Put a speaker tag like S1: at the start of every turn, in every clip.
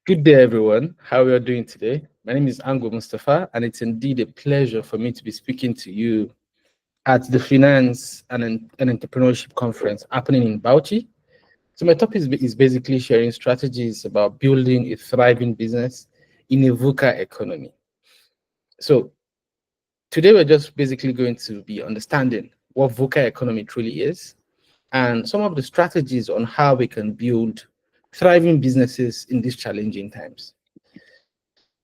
S1: Good day, everyone. How are you doing today? My name is Ango Mustapha, and it's indeed a pleasure for me to be speaking to you at the Finance and Entrepreneurship Conference happening in Bauchi. So my topic is basically sharing strategies about building a thriving business in a VUCA economy. So today we're just basically going to be understanding what VUCA economy truly is and some of the strategies on how we can build thriving businesses in these challenging times.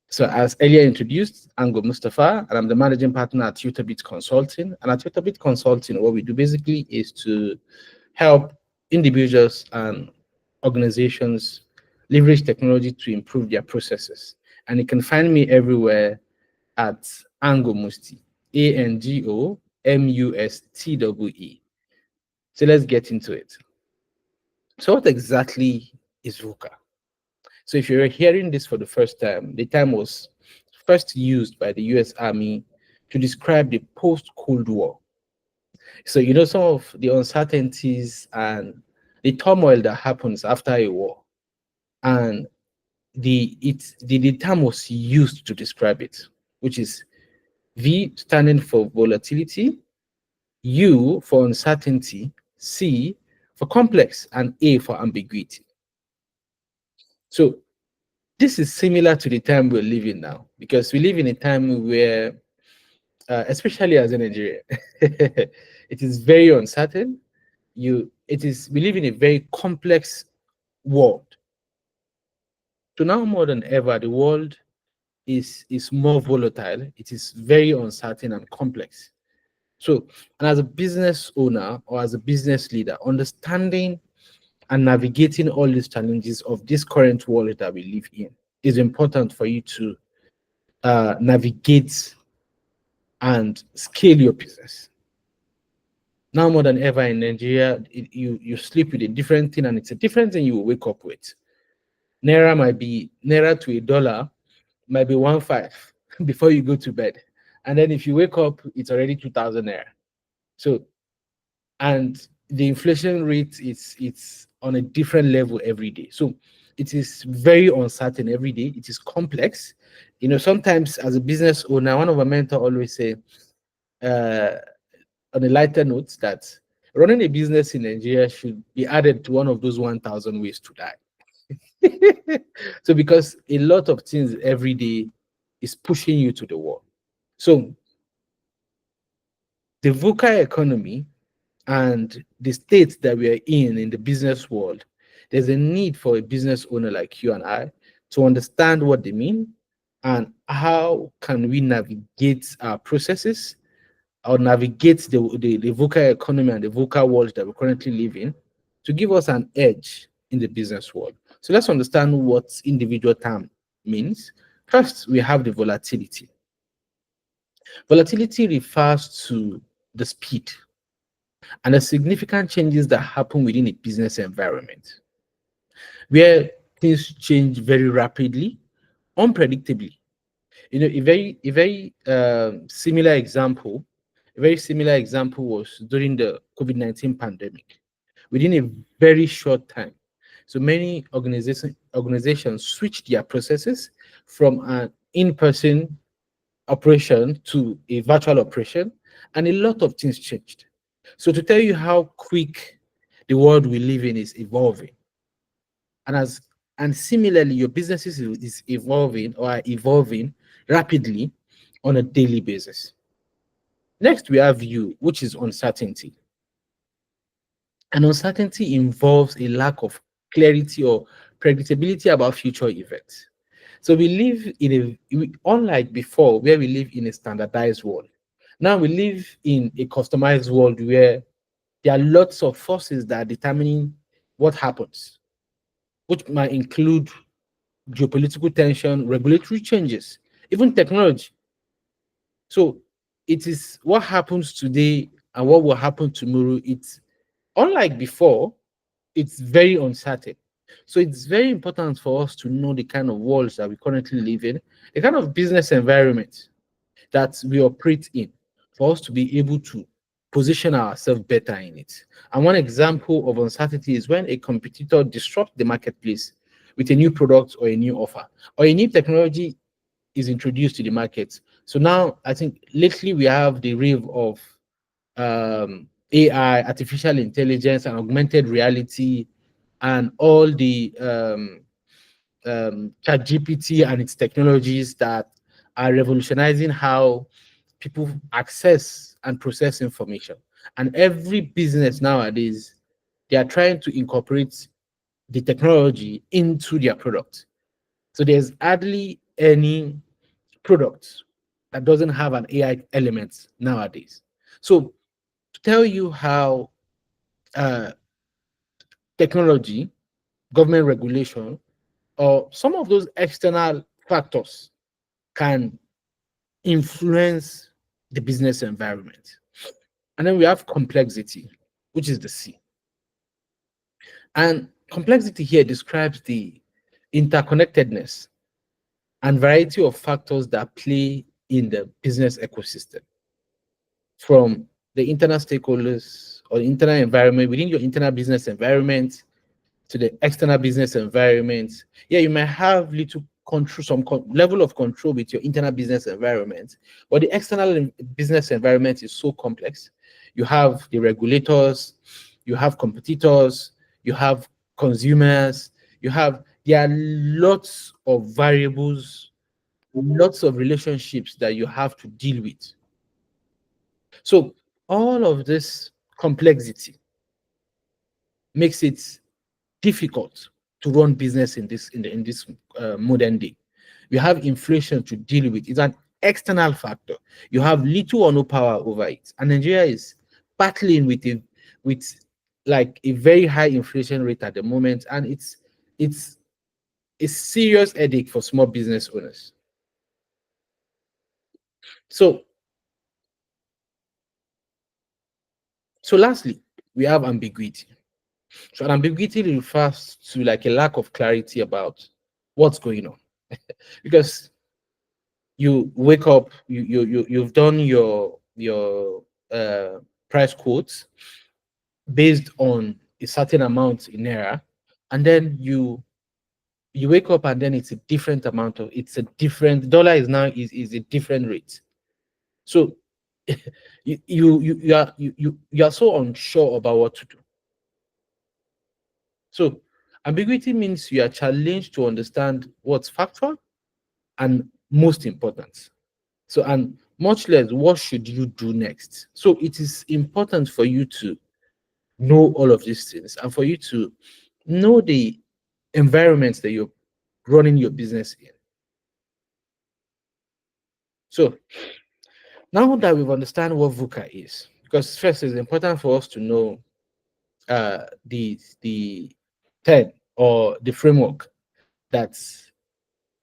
S1: So as earlier introduced, Ango Mustapha, and I'm the managing partner at Utabit Consulting. And at Utabit Consulting, what we do basically is to help individuals and organizations leverage technology to improve their processes. And you can find me everywhere at Ango Musti, ANGOMUSTEE. So let's get into it. So what exactly is VUCA? So if you're hearing this for the first time, the term was first used by the US Army to describe the post-Cold War. So you know some of the uncertainties and the turmoil that happens after a war. And the term was used to describe it, which is V standing for volatility, U for uncertainty, C for complex, and A for ambiguity. So this is similar to the time we're living now, because we live in a time where, especially as a Nigerian, it is very uncertain. We live in a very complex world. So now more than ever, the world is more volatile. It is very uncertain and complex. So, and as a business owner or as a business leader, understanding and navigating all these challenges of this current world that we live in is important for you to navigate and scale your business. Now more than ever in Nigeria, you sleep with a different thing, and it's a different thing you will wake up with. Naira to a dollar might be 1.5 before you go to bed, and then if you wake up, it's already 2,000 naira. So, and the inflation rate it's on a different level every day. So it is very uncertain every day. It is complex. You know, sometimes as a business owner, one of my mentors always say, uh, on a lighter note, that running a business in Nigeria should be added to one of those 1,000 ways to die. So because a lot of things every day is pushing you to the wall. So the VUCA economy and the state that we are in the business world, there's a need for a business owner like you and I to understand what they mean and how can we navigate our processes or navigate the VUCA economy and the VUCA world that we currently live in to give us an edge in the business world. So let's understand what individual term means. First, we have the volatility. Volatility refers to the speed and the significant changes that happen within a business environment, where things change very rapidly, unpredictably. You know, a very similar example was during the COVID-19 pandemic. Within a very short time, so many organizations switched their processes from an in-person operation to a virtual operation, and a lot of things changed. So to tell you how quick the world we live in is evolving, and similarly, your businesses is evolving or are evolving rapidly on a daily basis. Next, we have you, which is uncertainty. And uncertainty involves a lack of clarity or predictability about future events. So we live unlike before, where we live in a standardized world. Now we live in a customized world where there are lots of forces that are determining what happens, which might include geopolitical tension, regulatory changes, even technology. So it is what happens today and what will happen tomorrow. It's unlike before, it's very uncertain. So it's very important for us to know the kind of worlds that we currently live in, the kind of business environment that we operate in, for us to be able to position ourselves better in it. And one example of uncertainty is when a competitor disrupts the marketplace with a new product or a new offer, or a new technology is introduced to the market. So now I think lately we have the wave of AI, artificial intelligence, and augmented reality, and all the ChatGPT and its technologies that are revolutionizing how people access and process information. And every business nowadays, they are trying to incorporate the technology into their product. So there's hardly any product that doesn't have an AI element nowadays. So to tell you how uh, technology, government regulation, or some of those external factors can influence the business environment. And then we have complexity, which is the C. And complexity here describes the interconnectedness and variety of factors that play in the business ecosystem, from the internal stakeholders or the internal environment within your internal business environment to the external business environment. Yeah, you might have little control, some level of control with your internal business environment, but the external business environment is so complex. You have the regulators, you have competitors, you have consumers, there are lots of variables, lots of relationships that you have to deal with. So all of this complexity makes it difficult to run business in this modern day. You have inflation to deal with. It's an external factor. You have little or no power over it, and Nigeria is battling with like a very high inflation rate at the moment, and it's a serious headache for small business owners. So lastly, we have ambiguity. So an ambiguity refers to like a lack of clarity about what's going on. Because you wake up, you've done your price quotes based on a certain amount in naira, and then you wake up and then it's a different amount of it's a different dollar is now is a different rate. So you are so unsure about what to do. So ambiguity means you are challenged to understand what's factual and most important. So, and much less, what should you do next? So, it is important for you to know all of these things and for you to know the environments that you're running your business in. So, now that we've understand what VUCA is, because first it's important for us to know the term or the framework that's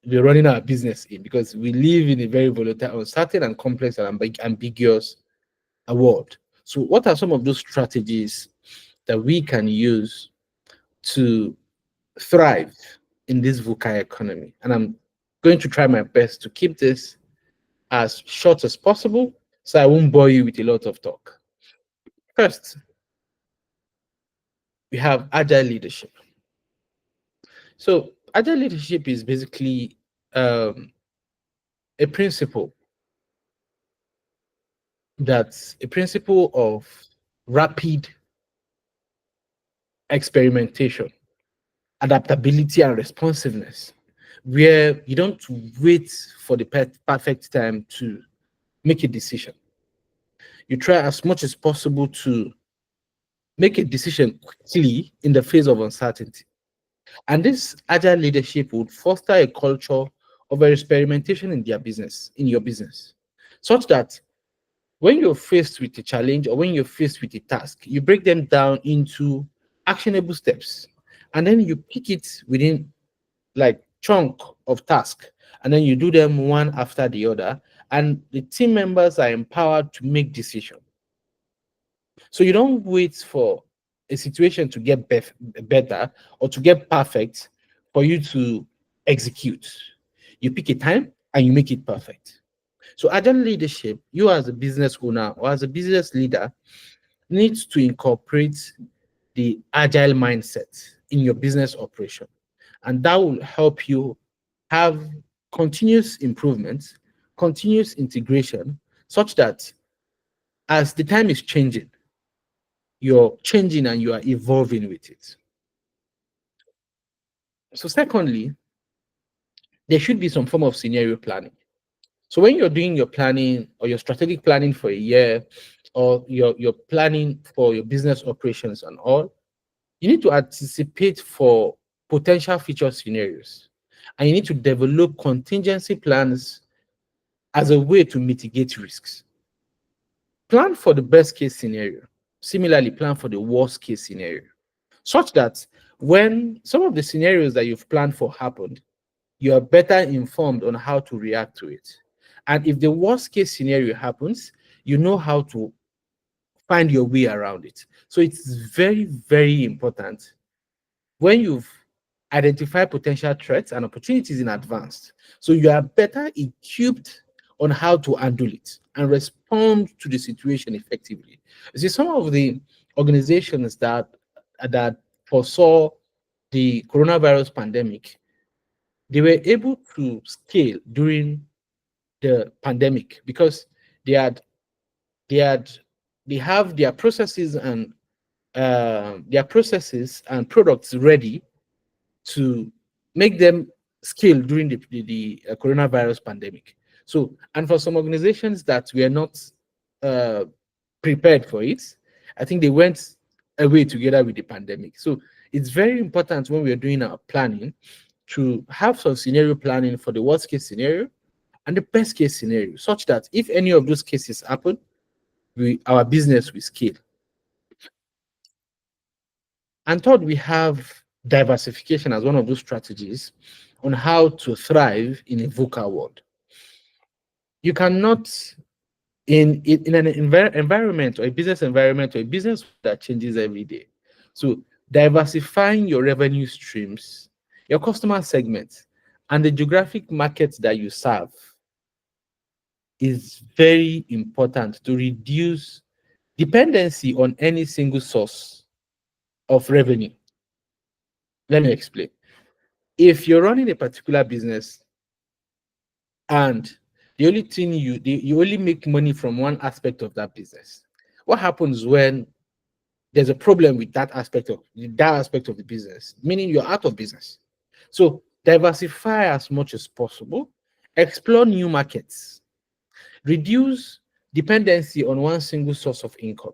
S1: we're running our business in, because we live in a very volatile, uncertain, and complex and ambiguous world. So, what are some of those strategies that we can use to thrive in this VUCA economy? And I'm going to try my best to keep this as short as possible so I won't bore you with a lot of talk. First, we have agile leadership. So, agile leadership is basically a principle that's a principle of rapid experimentation, adaptability, and responsiveness, where you don't wait for the perfect time to make a decision. You try as much as possible to make a decision quickly in the face of uncertainty. And this agile leadership would foster a culture of experimentation in in your business, such that when you're faced with a challenge or when you're faced with a task, you break them down into actionable steps, and then you pick it within like chunk of task, and then you do them one after the other, and the team members are empowered to make decisions. So you don't wait for a situation to get better or to get perfect for you to execute. You pick a time and you make it perfect. So agile leadership, you as a business owner or as a business leader needs to incorporate the agile mindset in your business operation. and that will help you have continuous improvements, continuous integration, such that as the time is changing, you're changing and you are evolving with it. So, secondly, there should be some form of scenario planning. So, when you're doing your planning or your strategic planning for a year, or your planning for your business operations and all, you need to anticipate for potential future scenarios, and you need to develop contingency plans as a way to mitigate risks. Plan for the best case scenario. Similarly, plan for the worst case scenario, such that when some of the scenarios that you've planned for happened, you are better informed on how to react to it. And if the worst case scenario happens, you know how to find your way around it. So it's very, very important when you've identified potential threats and opportunities in advance. So you are better equipped on how to handle it and respond to the situation effectively. You see, some of the organizations that foresaw the coronavirus pandemic, they were able to scale during the pandemic because they had they had they have their processes and products ready to make them scale during the coronavirus pandemic. So, and for some organizations that were not uh, prepared for it, I think they went away together with the pandemic. So, it's very important when we're doing our planning to have some scenario planning for the worst case scenario and the best case scenario, such that if any of those cases happen, our business will scale. And third, we have diversification as one of those strategies on how to thrive in a VUCA world. You cannot, in an environment or a business that changes every day. So diversifying your revenue streams, your customer segments, and the geographic markets that you serve is very important to reduce dependency on any single source of revenue. Let me explain. If you're running a particular business and the only thing you only make money from one aspect of that business, what happens when there's a problem with that aspect of the business, meaning you're out of business? So diversify as much as possible, explore new markets, reduce dependency on one single source of income.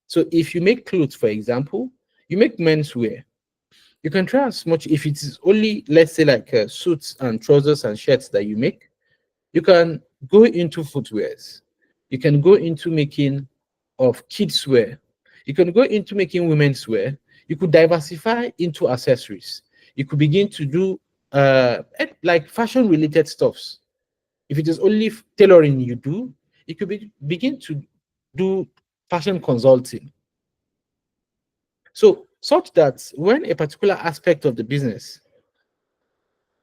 S1: So if you make clothes, for example, you make menswear, you can try as much. If it is only, let's say, like suits and trousers and shirts that you make, you can go into footwears. You can go into making of kids wear. You can go into making women's wear. You could diversify into accessories. You could begin to do like fashion related stuffs. If it is only tailoring you do, you could begin to do fashion consulting. So such that when a particular aspect of the business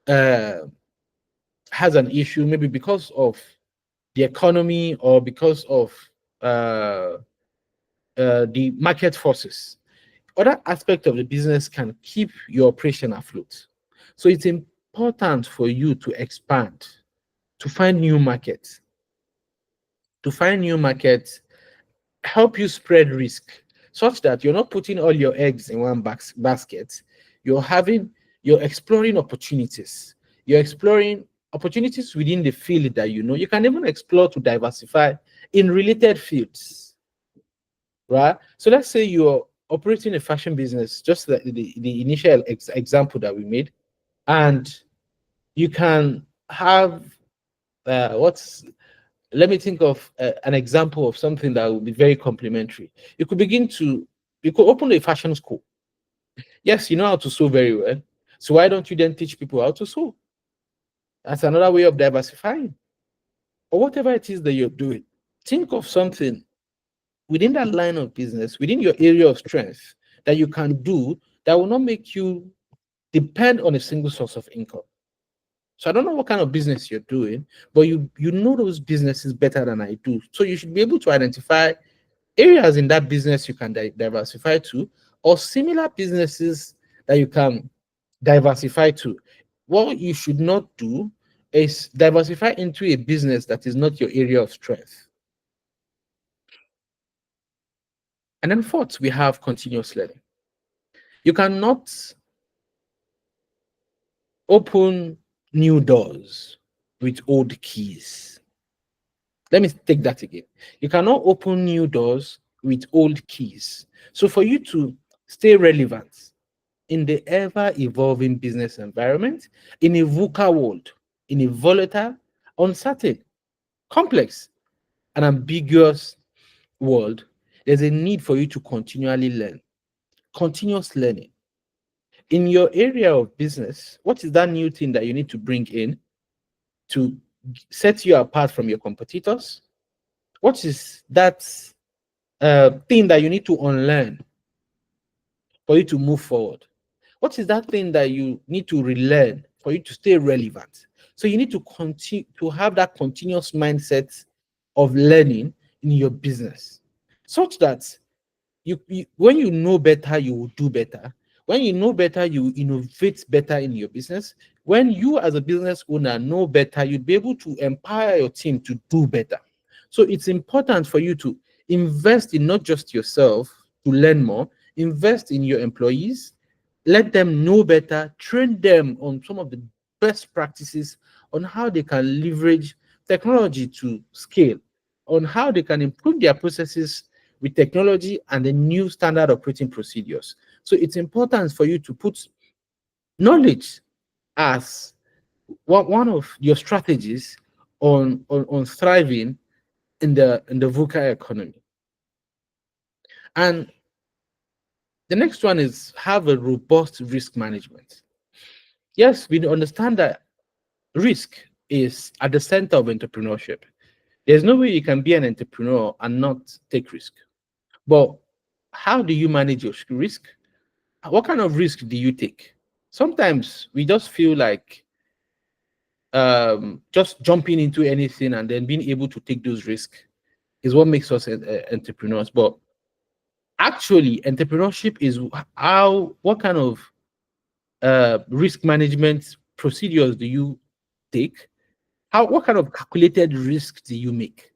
S1: uh, has an issue, maybe because of the economy or because of uh, the market forces, other aspect of the business can keep your operation afloat. So it's important for you to expand, to find new markets, to find new markets, help you spread risk such that you're not putting all your eggs in one basket. You're exploring opportunities. You're exploring opportunities within the field that you know. You can even explore to diversify in related fields, right? So let's say you're operating a fashion business, just like the initial example that we made, and you can have what's let me think of an example of something that would be very complementary. You could open a fashion school. Yes, you know how to sew very well. So why don't you then teach people how to sew? That's another way of diversifying. Or whatever it is that you're doing. Think of something within that line of business, within your area of strength that you can do that will not make you depend on a single source of income. So I don't know what kind of business you're doing, but you know those businesses better than I do. So you should be able to identify areas in that business you can diversify to, or similar businesses that you can diversify to. What you should not do is diversify into a business that is not your area of strength. And then fourth, we have continuous learning. You cannot open new doors with old keys. Let me take that again. You cannot open new doors with old keys. So for you to stay relevant in the ever-evolving business environment, in a VUCA world, in a volatile, uncertain, complex, and ambiguous world, there's a need for you to continually learn, continuous learning. In your area of business, what is that new thing that you need to bring in to set you apart from your competitors? What is that thing that you need to unlearn for you to move forward? What is that thing that you need to relearn for you to stay relevant? So you need to continue to have that continuous mindset of learning in your business, such that when you know better, you will do better. When you know better, you innovate better in your business. When you as a business owner know better, you'll be able to empower your team to do better. So it's important for you to invest in not just yourself to learn more, invest in your employees, let them know better, train them on some of the best practices on how they can leverage technology to scale, on how they can improve their processes with technology and the new standard operating procedures. So it's important for you to put knowledge as one of your strategies on thriving in the VUCA economy. And the next one is have a robust risk management. Yes, we understand that risk is at the center of entrepreneurship. There's no way you can be an entrepreneur and not take risk. But how do you manage your risk? What kind of risk do you take? Sometimes we just feel like just jumping into anything and then being able to take those risks is what makes us entrepreneurs. But actually, entrepreneurship is what kind of risk management procedures do you take? What kind of calculated risk do you make?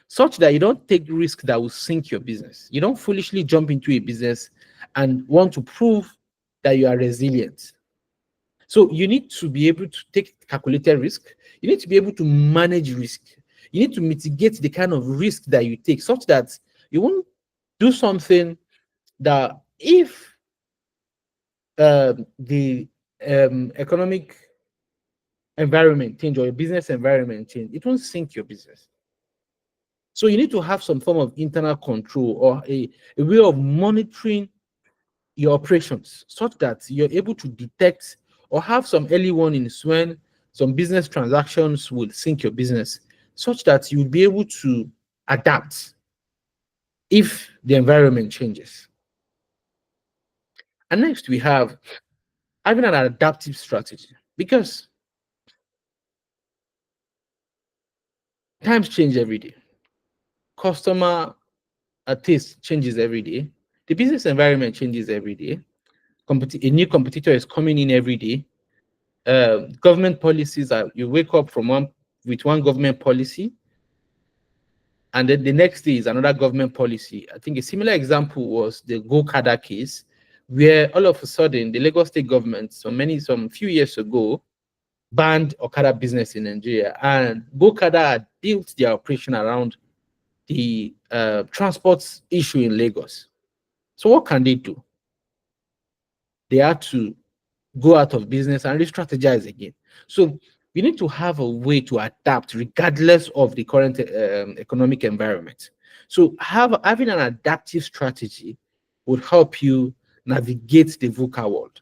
S1: Such that you don't take risk that will sink your business. You don't foolishly jump into a business and want to prove that you are resilient. So you need to be able to take calculated risk. You need to be able to manage risk. You need to mitigate the kind of risk that you take such that you won't do something that if the economic environment change or your business environment change, it won't sink your business. So you need to have some form of internal control or a way of monitoring your operations such that you're able to detect or have some early warnings when some business transactions will sink your business, such that you'll be able to adapt if the environment changes. And next, we have having an adaptive strategy, because times change every day. Customer taste changes every day. The business environment changes every day. A new competitor is coming in every day. Government policies are, you wake up with one government policy, and then the next day is another government policy. I think a similar example was the Go-Kada case, where all of a sudden the Lagos state government, some few years ago, banned Okada business in Nigeria, and Go-Kada had built their operation around the transport issue in Lagos. So what can they do? They had to go out of business and re-strategize again. So we need to have a way to adapt regardless of the current economic environment. So having an adaptive strategy would help you navigate the VUCA world.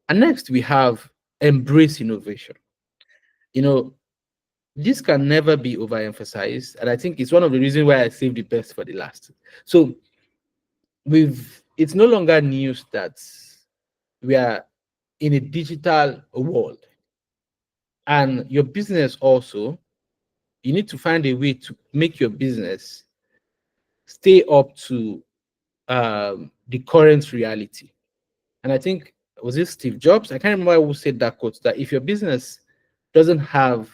S1: And next, we have embrace innovation. You know, this can never be overemphasized, and I think it's one of the reasons why I saved the best for the last. So it's no longer news that we are in a digital world, and your business also, you need to find a way to make your business stay up to the current reality. And I think was it Steve Jobs? I can't remember who said that quote, that if your business doesn't have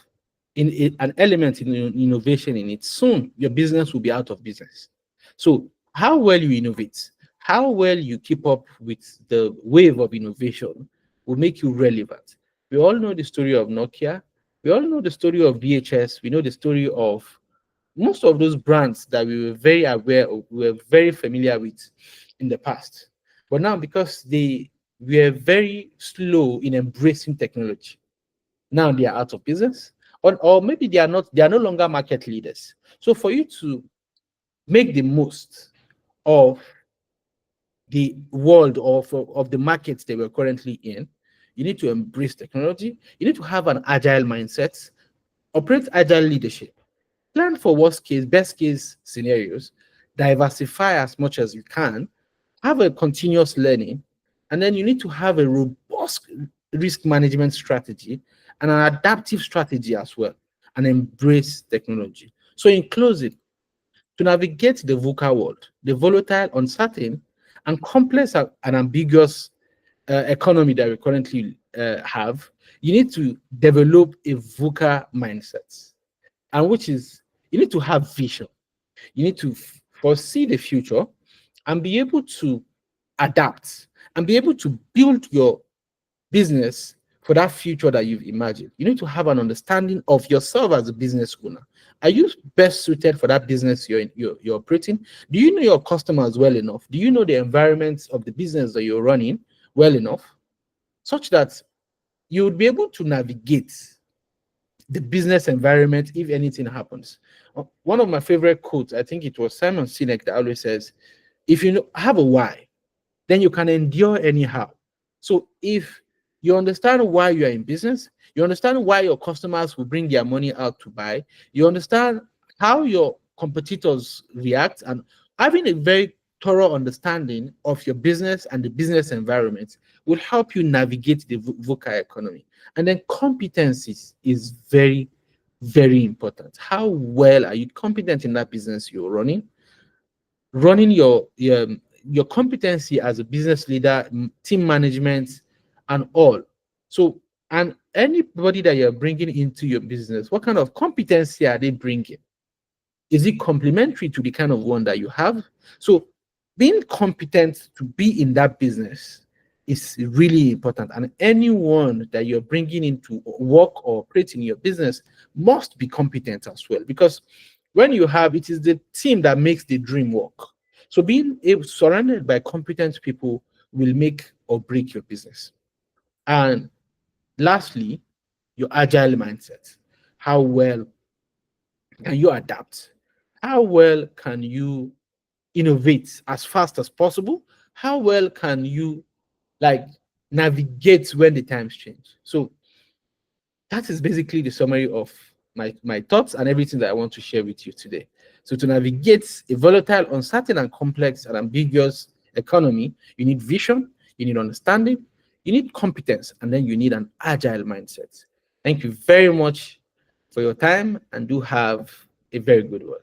S1: an element in innovation in it, soon your business will be out of business. So how well you innovate, how well you keep up with the wave of innovation will make you relevant. We all know the story of Nokia. We all know the story of VHS. We know the story of most of those brands that we were very aware of, we were very familiar with in the past. But now, because they were very slow in embracing technology, now they are out of business, or maybe they are no longer market leaders. So for you to make the most of the world of the markets they were currently in, you need to embrace technology. You need to have an agile mindset, operate agile leadership, plan for worst case, best case scenarios, diversify as much as you can, have a continuous learning, and then you need to have a robust risk management strategy and an adaptive strategy as well, and embrace technology. So, in closing, to navigate the VUCA world, the volatile, uncertain, and complex and ambiguous economy that we currently have, you need to develop a VUCA mindset, and which is you need to have vision. You need to foresee the future and be able to adapt and be able to build your business for that future that you've imagined. You need to have an understanding of yourself as a business owner. Are you best suited for that business you're operating? Do you know your customers well enough? Do you know the environment of the business that you're running well enough, such that you would be able to navigate the business environment if anything happens? One of my favorite quotes, I think it was Simon Sinek, that always says, if you have a why, then you can endure anyhow. So if you understand why you are in business, you understand why your customers will bring their money out to buy, you understand how your competitors react, and having a very thorough understanding of your business and the business environment will help you navigate the VUCA economy. And then competencies is very, very important. How well are you competent in that business you're running? Running your competency as a business leader, team management, and all. So, and anybody that you're bringing into your business, what kind of competency are they bringing? Is it complementary to the kind of one that you have? So, being competent to be in that business is really important. And anyone that you're bringing into work or operate in your business must be competent as well. Because when you have, it is the team that makes the dream work. So being surrounded by competent people will make or break your business. And lastly, your agile mindset. How well can you adapt? How well can you innovate as fast as possible? How well can you like navigate when the times change? So that is basically the summary of my thoughts and everything that I want to share with you today. So to navigate a volatile, uncertain, and complex and ambiguous economy, you need vision, you need understanding, you need competence, and then you need an agile mindset. Thank you very much for your time, and do have a very good one.